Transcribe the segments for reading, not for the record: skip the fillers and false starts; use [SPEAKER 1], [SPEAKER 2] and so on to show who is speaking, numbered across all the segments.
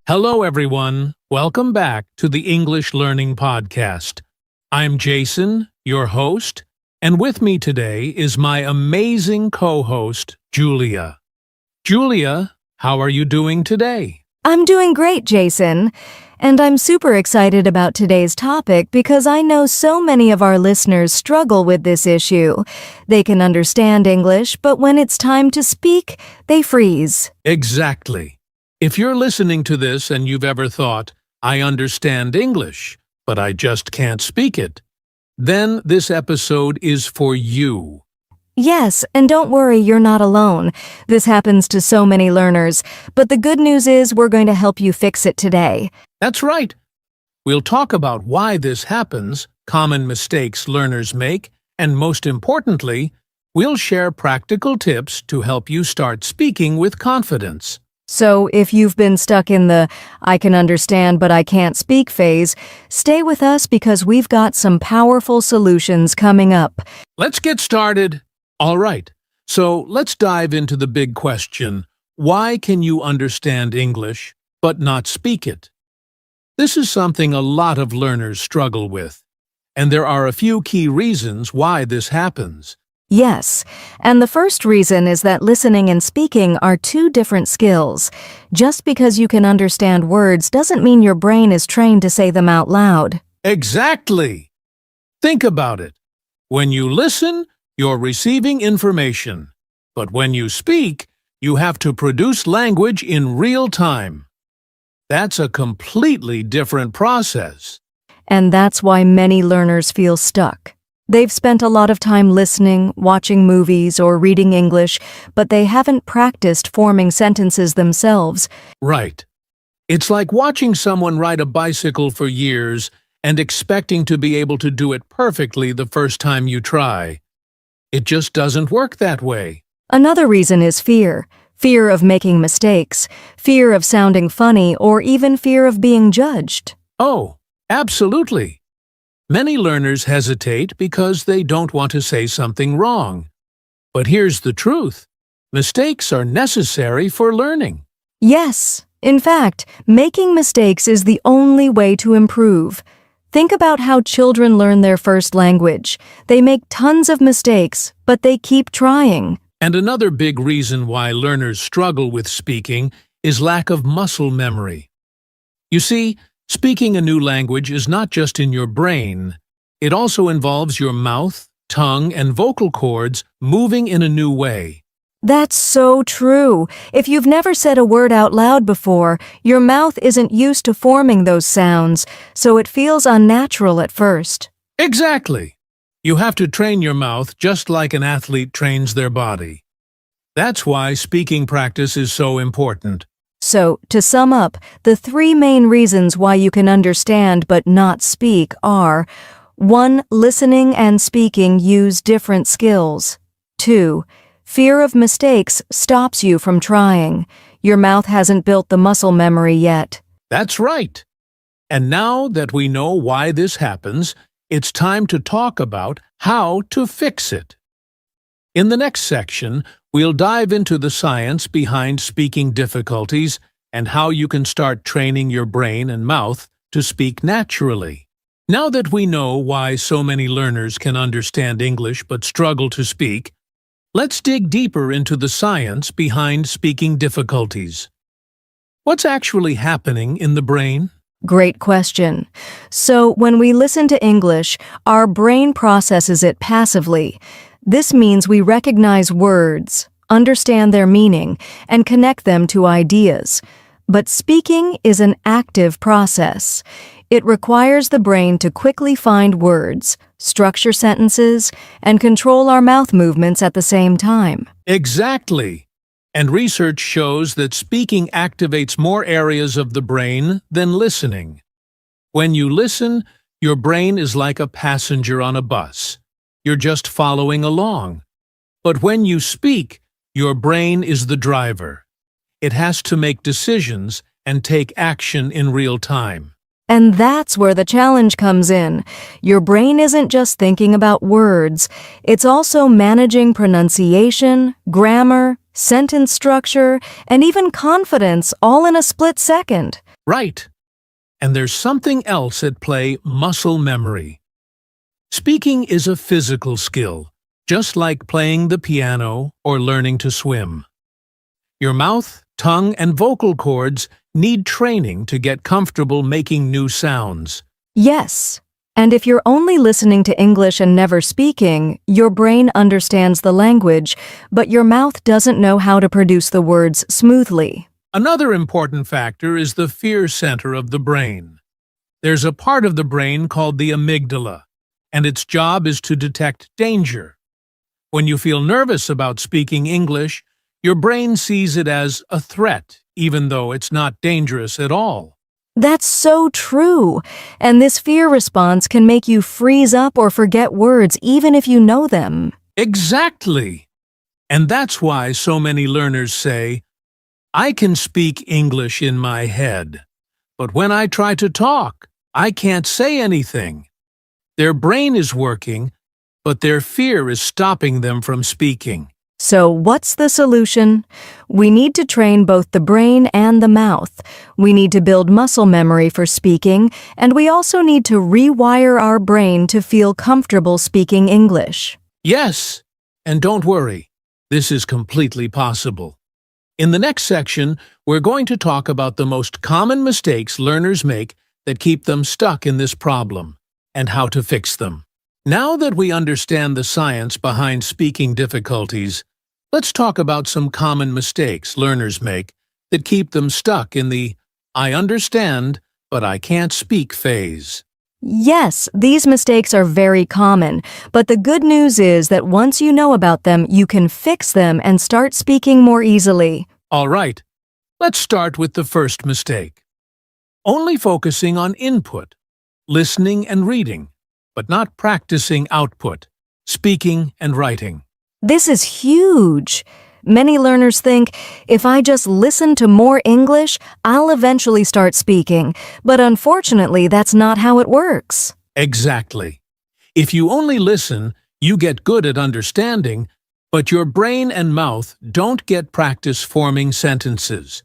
[SPEAKER 1] Hello, everyone. Welcome back to the English Learning Podcast. I'm Jason, your host, and with me today is my amazing co-host, Julia. Julia, how are you doing today?
[SPEAKER 2] I'm doing great, Jason. And I'm super excited about today's topic because I know so many of our listeners struggle with this issue. They can understand English, but when it's time to speak, they freeze.
[SPEAKER 1] Exactly. If you're listening to this and you've ever thought, I understand English, but I just can't speak it, then this episode is for you.
[SPEAKER 2] Yes, and don't worry, you're not alone. This happens to so many learners, but the good news is we're going to help you fix it today.
[SPEAKER 1] That's right. We'll talk about why this happens, common mistakes learners make, and most importantly, we'll share practical tips to help you start speaking with confidence.
[SPEAKER 2] So if you've been stuck in the I can understand but I can't speak phase, stay with us because we've got some powerful solutions coming up.
[SPEAKER 1] Let's get started. All right, so let's dive into the big question. Why can you understand English but not speak it? This is something a lot of learners struggle with, and there are a few key reasons why this happens.
[SPEAKER 2] Yes, and the first reason is that listening and speaking are two different skills. Just because you can understand words doesn't mean your brain is trained to say them out loud.
[SPEAKER 1] Exactly. Think about it. When you listen, you're receiving information. But when you speak, you have to produce language in real time. That's a completely different process.
[SPEAKER 2] And that's why many learners feel stuck. They've spent a lot of time listening, watching movies, or reading English, but they haven't practiced forming sentences themselves.
[SPEAKER 1] Right. It's like watching someone ride a bicycle for years and expecting to be able to do it perfectly the first time you try. It just doesn't work that way.
[SPEAKER 2] Another reason is fear. Fear of making mistakes, fear of sounding funny, or even fear of being judged.
[SPEAKER 1] Oh, absolutely. Many learners hesitate because they don't want to say something wrong. But here's the truth. Mistakes are necessary for learning.
[SPEAKER 2] Yes, in fact, making mistakes is the only way to improve. Think about how children learn their first language. They make tons of mistakes, but they keep trying.
[SPEAKER 1] And another big reason why learners struggle with speaking is lack of muscle memory. You see, speaking a new language is not just in your brain. It also involves your mouth, tongue, and vocal cords moving in a new way.
[SPEAKER 2] That's so true. If you've never said a word out loud before, your mouth isn't used to forming those sounds, so it feels unnatural at first.
[SPEAKER 1] Exactly. You have to train your mouth just like an athlete trains their body. That's why speaking practice is so important.
[SPEAKER 2] So, to sum up, the three main reasons why you can understand but not speak are 1. Listening and speaking use different skills. 2. Fear of mistakes stops you from trying. Your mouth hasn't built the muscle memory yet.
[SPEAKER 1] That's right. And now that we know why this happens, it's time to talk about how to fix it. In the next section, we'll dive into the science behind speaking difficulties and how you can start training your brain and mouth to speak naturally. Now that we know why so many learners can understand English but struggle to speak, let's dig deeper into the science behind speaking difficulties. What's actually happening in the brain?
[SPEAKER 2] Great question. So, when we listen to English, our brain processes it passively. This means we recognize words, understand their meaning, and connect them to ideas. But speaking is an active process. It requires the brain to quickly find words, structure sentences, and control our mouth movements at the same time.
[SPEAKER 1] Exactly. And research shows that speaking activates more areas of the brain than listening. When you listen, your brain is like a passenger on a bus. You're just following along. But when you speak, your brain is the driver. It has to make decisions and take action in real time.
[SPEAKER 2] And that's where the challenge comes in. Your brain isn't just thinking about words. It's also managing pronunciation, grammar, sentence structure, and even confidence all in a split second.
[SPEAKER 1] Right. And there's something else at play: muscle memory. Speaking is a physical skill, just like playing the piano or learning to swim. Your mouth, tongue, and vocal cords need training to get comfortable making new sounds.
[SPEAKER 2] Yes. And if you're only listening to English and never speaking, your brain understands the language, but your mouth doesn't know how to produce the words smoothly.
[SPEAKER 1] Another important factor is the fear center of the brain. There's a part of the brain called the amygdala, and its job is to detect danger. When you feel nervous about speaking English, your brain sees it as a threat, even though it's not dangerous at all.
[SPEAKER 2] That's so true. And this fear response can make you freeze up or forget words even if you know them.
[SPEAKER 1] Exactly. And that's why so many learners say, "I can speak English in my head, but when I try to talk, I can't say anything." Their brain is working, but their fear is stopping them from speaking.
[SPEAKER 2] So what's the solution? We need to train both the brain and the mouth. We need to build muscle memory for speaking, and we also need to rewire our brain to feel comfortable speaking English.
[SPEAKER 1] Yes, and don't worry, this is completely possible. In the next section, we're going to talk about the most common mistakes learners make that keep them stuck in this problem, and how to fix them. Now that we understand the science behind speaking difficulties, let's talk about some common mistakes learners make that keep them stuck in the "I understand, but I can't speak" phase.
[SPEAKER 2] Yes, these mistakes are very common, but the good news is that once you know about them, you can fix them and start speaking more easily.
[SPEAKER 1] All right, let's start with the first mistake. Only focusing on input, listening and reading, but not practicing output, speaking and writing.
[SPEAKER 2] This is huge. Many learners think, if I just listen to more English, I'll eventually start speaking. But unfortunately, that's not how it works.
[SPEAKER 1] Exactly. If you only listen, you get good at understanding, but your brain and mouth don't get practice forming sentences.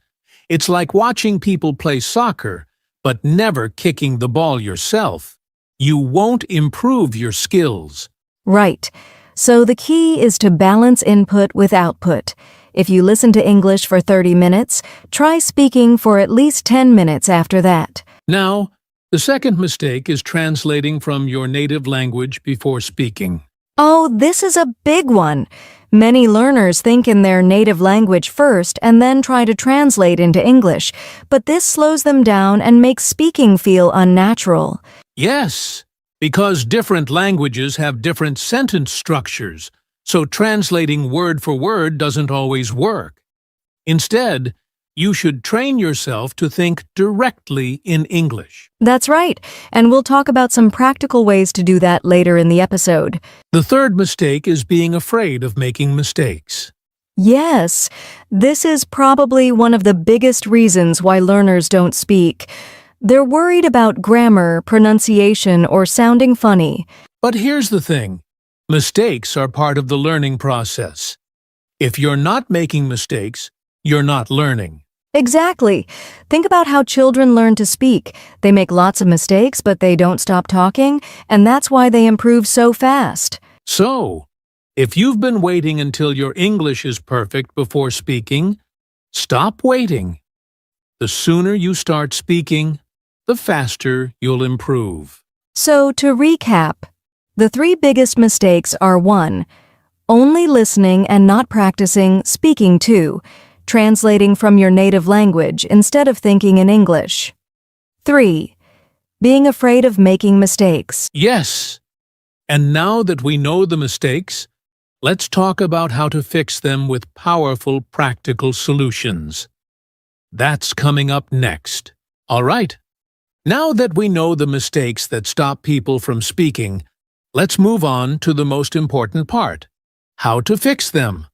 [SPEAKER 1] It's like watching people play soccer, but never kicking the ball yourself. You won't improve your skills.
[SPEAKER 2] Right. So the key is to balance input with output. If you listen to English for 30 minutes, try speaking for at least 10 minutes after that.
[SPEAKER 1] Now, the second mistake is translating from your native language before speaking.
[SPEAKER 2] Oh, this is a big one. Many learners think in their native language first and then try to translate into English, but this slows them down and makes speaking feel unnatural.
[SPEAKER 1] Yes, because different languages have different sentence structures, so translating word for word doesn't always work. Instead, you should train yourself to think directly in English.
[SPEAKER 2] That's right, and we'll talk about some practical ways to do that later in the episode.
[SPEAKER 1] The third mistake is being afraid of making mistakes.
[SPEAKER 2] Yes, this is probably one of the biggest reasons why learners don't speak. They're worried about grammar, pronunciation, or sounding funny.
[SPEAKER 1] But here's the thing. Mistakes are part of the learning process. If you're not making mistakes, you're not learning.
[SPEAKER 2] Exactly. Think about how children learn to speak. They make lots of mistakes, but they don't stop talking, and that's why they improve so fast.
[SPEAKER 1] So, if you've been waiting until your English is perfect before speaking, stop waiting. The sooner you start speaking, the faster you'll improve.
[SPEAKER 2] So, to recap, the 3 biggest mistakes are 1. Only listening and not practicing speaking 2. Translating from your native language instead of thinking in English. 3. Being afraid of making mistakes.
[SPEAKER 1] Yes. And now that we know the mistakes, let's talk about how to fix them with powerful practical solutions. That's coming up next. All right. Now that we know the mistakes that stop people from speaking, let's move on to the most important part: how to fix them.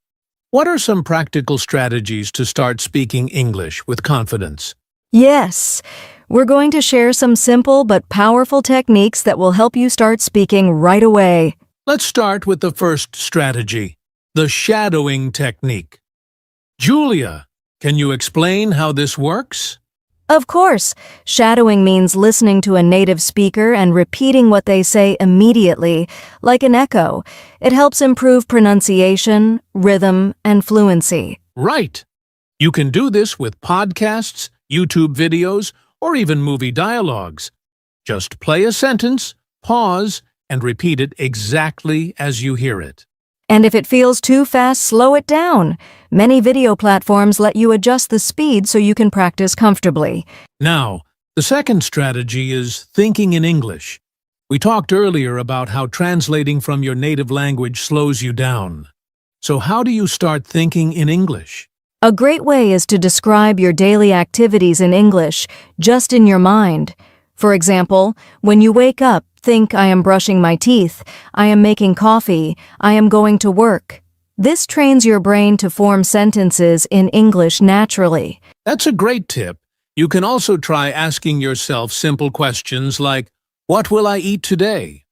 [SPEAKER 1] What are some practical strategies to start speaking English with confidence?
[SPEAKER 2] Yes, we're going to share some simple but powerful techniques that will help you start speaking right away.
[SPEAKER 1] Let's start with the first strategy, the shadowing technique. Julia, can you explain how this works?
[SPEAKER 2] Of course, shadowing means listening to a native speaker and repeating what they say immediately, like an echo. It helps improve pronunciation, rhythm, and fluency.
[SPEAKER 1] Right. You can do this with podcasts, YouTube videos, or even movie dialogues. Just play a sentence, pause, and repeat it exactly as you hear it.
[SPEAKER 2] And if it feels too fast, slow it down. Many video platforms let you adjust the speed so you can practice comfortably.
[SPEAKER 1] Now, the second strategy is thinking in English. We talked earlier about how translating from your native language slows you down. So how do you start thinking in English?
[SPEAKER 2] A great way is to describe your daily activities in English, just in your mind. For example, when you wake up, think, I am brushing my teeth, I am making coffee, I am going to work. This trains your brain to form sentences in English naturally.
[SPEAKER 1] That's a great tip. You can also try asking yourself simple questions like, what will I eat today?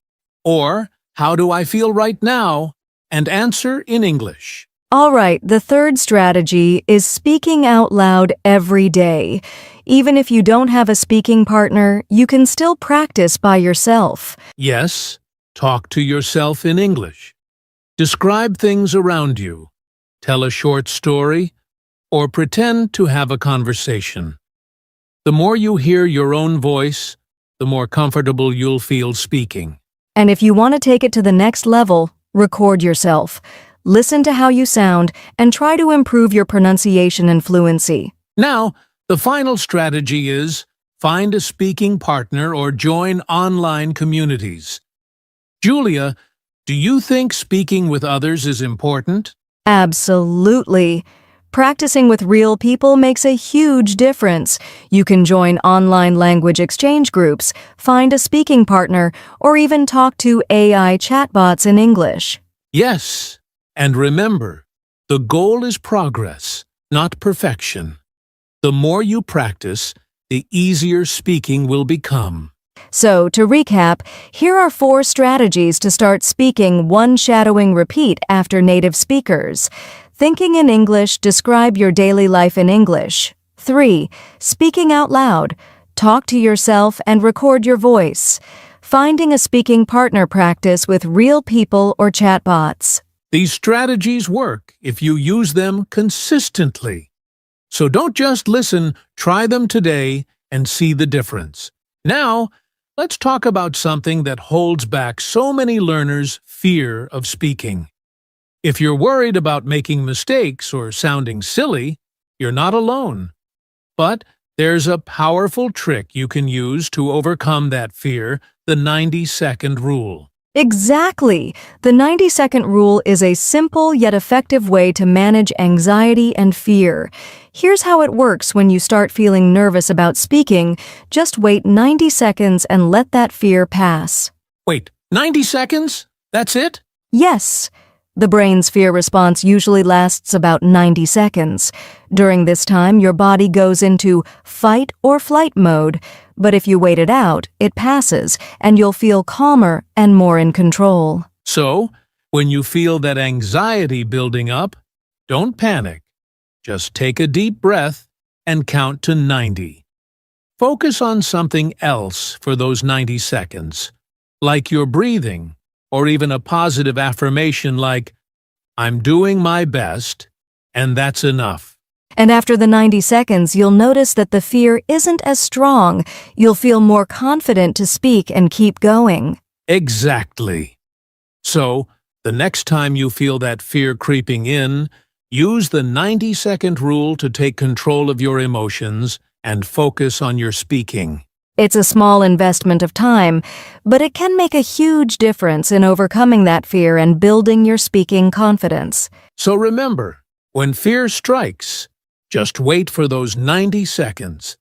[SPEAKER 1] Or, how do I feel right now? And answer in English.
[SPEAKER 2] All right, the third strategy is speaking out loud every day. Even if you don't have a speaking partner, you can still practice by yourself.
[SPEAKER 1] Yes, talk to yourself in English. Describe things around you. Tell a short story, or pretend to have a conversation. The more you hear your own voice, the more comfortable you'll feel speaking.
[SPEAKER 2] And if you want to take it to the next level, record yourself. Listen to how you sound and try to improve your pronunciation and fluency.
[SPEAKER 1] Now, the final strategy is find a speaking partner or join online communities. Julia, do you think speaking with others is important?
[SPEAKER 2] Absolutely. Practicing with real people makes a huge difference. You can join online language exchange groups, find a speaking partner, or even talk to AI chatbots in English.
[SPEAKER 1] Yes, and remember, the goal is progress, not perfection. The more you practice, the easier speaking will become.
[SPEAKER 2] So, to recap, here are 4 strategies to start speaking one shadowing repeat after native speakers. Thinking in English, describe your daily life in English. 3. Speaking out loud. Talk to yourself and record your voice. Finding a speaking partner, practice with real people or chatbots.
[SPEAKER 1] These strategies work if you use them consistently. So don't just listen, try them today and see the difference. Now, let's talk about something that holds back so many learners' fear of speaking. If you're worried about making mistakes or sounding silly, you're not alone. But there's a powerful trick you can use to overcome that fear, the 90-second rule.
[SPEAKER 2] Exactly! The 90-second rule is a simple yet effective way to manage anxiety and fear. Here's how it works when you start feeling nervous about speaking. Just wait 90 seconds and let that fear pass.
[SPEAKER 1] Wait, 90 seconds? That's it?
[SPEAKER 2] Yes. The brain's fear response usually lasts about 90 seconds. During this time, your body goes into fight or flight mode, but if you wait it out, it passes, and you'll feel calmer and more in control.
[SPEAKER 1] So, when you feel that anxiety building up, don't panic. Just take a deep breath and count to 90. Focus on something else for those 90 seconds, like your breathing, or even a positive affirmation like, I'm doing my best, and that's enough.
[SPEAKER 2] And after the 90 seconds, you'll notice that the fear isn't as strong. You'll feel more confident to speak and keep going.
[SPEAKER 1] Exactly. So, the next time you feel that fear creeping in, use the 90-second rule to take control of your emotions and focus on your speaking.
[SPEAKER 2] It's a small investment of time, but it can make a huge difference in overcoming that fear and building your speaking confidence.
[SPEAKER 1] So remember, when fear strikes, just wait for those 90 seconds.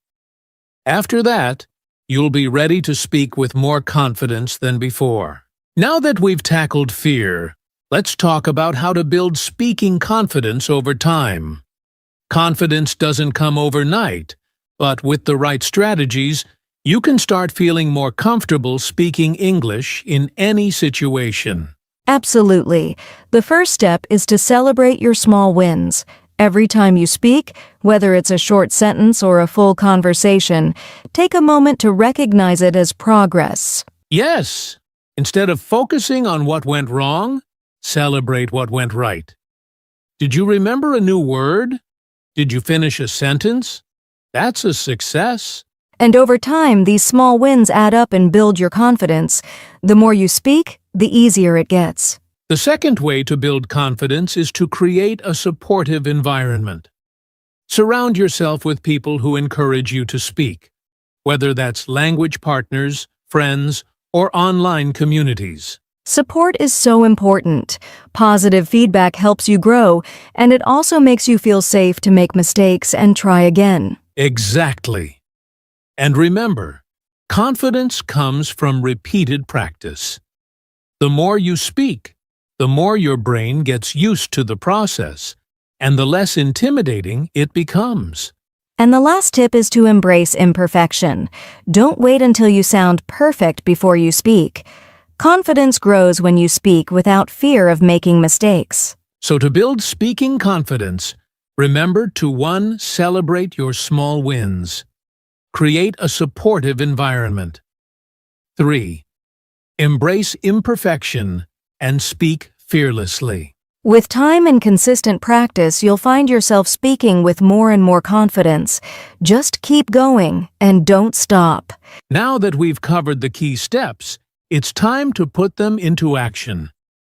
[SPEAKER 1] After that, you'll be ready to speak with more confidence than before. Now that we've tackled fear, let's talk about how to build speaking confidence over time. Confidence doesn't come overnight, but with the right strategies, you can start feeling more comfortable speaking English in any situation.
[SPEAKER 2] Absolutely. The first step is to celebrate your small wins. Every time you speak, whether it's a short sentence or a full conversation, take a moment to recognize it as progress.
[SPEAKER 1] Yes. Instead of focusing on what went wrong, celebrate what went right. Did you remember a new word? Did you finish a sentence? That's a success.
[SPEAKER 2] And over time, these small wins add up and build your confidence. The more you speak, the easier it gets.
[SPEAKER 1] The second way to build confidence is to create a supportive environment. Surround yourself with people who encourage you to speak, whether that's language partners, friends, or online communities.
[SPEAKER 2] Support is so important. Positive feedback helps you grow, and it also makes you feel safe to make mistakes and try again.
[SPEAKER 1] Exactly. And remember, confidence comes from repeated practice. The more you speak, the more your brain gets used to the process, and the less intimidating it becomes.
[SPEAKER 2] And the last tip is to embrace imperfection. Don't wait until you sound perfect before you speak. Confidence grows when you speak without fear of making mistakes.
[SPEAKER 1] So to build speaking confidence, remember to 1. Celebrate your small wins. Create a supportive environment. 3. Embrace imperfection and speak fearlessly.
[SPEAKER 2] With time and consistent practice, you'll find yourself speaking with more and more confidence. Just keep going and don't stop.
[SPEAKER 1] Now that we've covered the key steps, it's time to put them into action.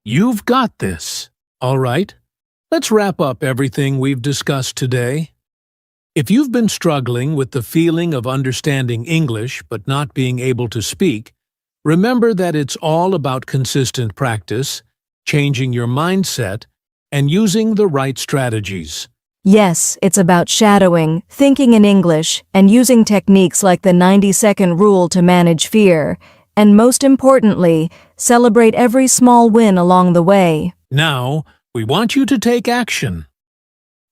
[SPEAKER 1] You've got this. All right, let's wrap up everything we've discussed today. If you've been struggling with the feeling of understanding English but not being able to speak, remember that it's all about consistent practice, changing your mindset, and using the right strategies.
[SPEAKER 2] Yes, it's about shadowing, thinking in English, and using techniques like the 90-second rule to manage fear. And most importantly, celebrate every small win along the way.
[SPEAKER 1] Now, we want you to take action.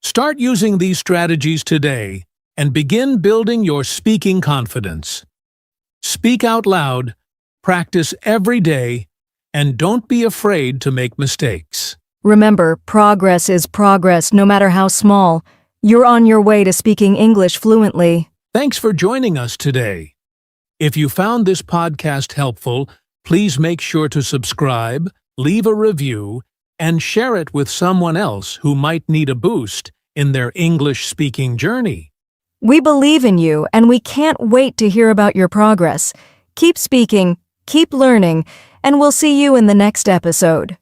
[SPEAKER 1] Start using these strategies today and begin building your speaking confidence. Speak out loud, practice every day, and don't be afraid to make mistakes.
[SPEAKER 2] Remember, progress is progress no matter how small. You're on your way to speaking English fluently.
[SPEAKER 1] Thanks for joining us today. If you found this podcast helpful, please make sure to subscribe, leave a review, and share it with someone else who might need a boost in their English-speaking journey.
[SPEAKER 2] We believe in you, and we can't wait to hear about your progress. Keep speaking, keep learning, and we'll see you in the next episode.